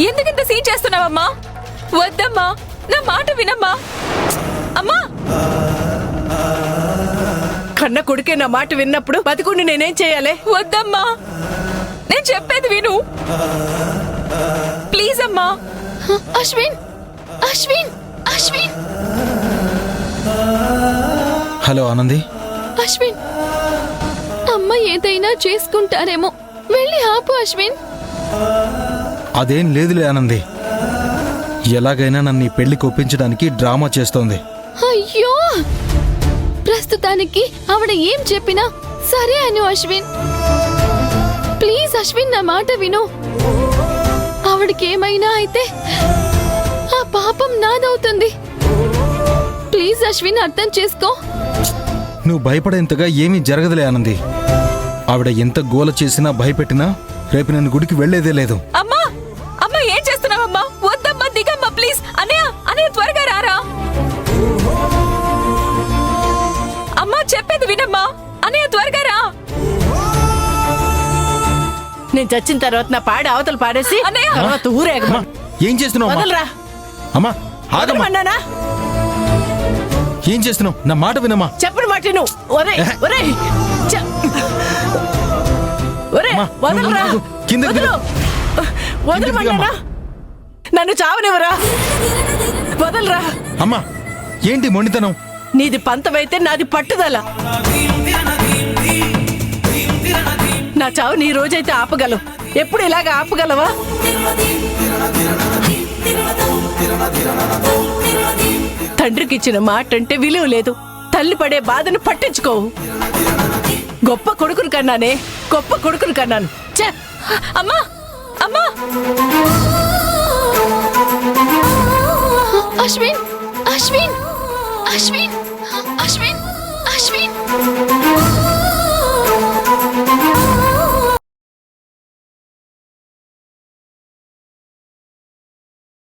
ఎందుకింత సీన్ చేస్తున్నావమ్మా? వద్దమ్మా, నా మాట వినమ్మా. అమ్మా, కన్న కొడుకే నా మాట విన్నప్పుడు బతికుండి నేనేం చేయాలి? వద్దమ్మా, నేను చెప్పేది విను ప్లీజ్ అమ్మా. అశ్విన్, అశ్విన్, అశ్విన్. హలో ఆనంది. అశ్విన్, అమ్మ ఏదైనా చేసుకుంటారేమో, వెళ్ళి ఆపు అశ్విన్. అదేం లేదులే ఆనంది, ఎలాగైనా నన్ను ఈ పెళ్లికి ఒప్పించడానికి డ్రామా చేస్తోంది. అయ్యో, ప్రస్తుతానికి ఆవిడ ఏం చెప్పినా సరే అను అశ్విన్. ప్లీజ్ అశ్విన్, నా మాట విను. ఆవిడకేమైనా అయితే ఆ పాపం నాదవుతుంది. ప్లీజ్ అశ్విన్, అర్థం చేసుకో. నువ్వు భయపడేంతగా ఏమీ జరగదులే ఆనంది. ఆవిడ ఎంత గోల చేసినా భయపెట్టినా రేపు నేను గుడికి వెళ్లేదే లేదు. అమ్మా, అమ్మా ఏం చేస్తున్నావమ్మా? వద్దమ్మా, దిగమ్మా ప్లీజ్. అన్నయ్య, అన్నయ్య త్వరగా రారా. అమ్మా చెప్పేది వినమ్మా. అన్నయ్య త్వరగా రా. నేను చచ్చిన తర్వాత నా పాడి అవతల పాడేసి అన్నయ్య! తర్వాత ఊరేగమా. ఏం చేస్తున్నావు అమ్మా? వదలరా. అమ్మా ఆగమ్మా. వదలమన్నానా? ఏం చేస్తున్నావు? నా మాట వినమ్మా. చెప్పని మాట నువ్వు. ఒరే ఒరే ఒరే, అమ్మా, వదలరా. నువ్వు కిందకి దిగు. వదలమన్నానా? నన్ను చావనివరా. వదలరా. అమ్మా ఏంటి మొండితనం? నీది పంతమైతే నాది పట్టుదల. నా చావు నీ రోజైతే ఆపగలవు, ఎప్పుడు ఇలాగ ఆపగలవా? తండ్రికి ఇచ్చిన మాట అంటే విలువ లేదు. తల్లి పడే బాధను పట్టించుకోవు. గొప్ప కొడుకును కన్నానే, గొప్ప కొడుకును కన్నాను. ఛే! అమ్మా, అమ్మా. అశ్విన్, అశ్విన్, అశ్విన్, అశ్విన్, అశ్విన్.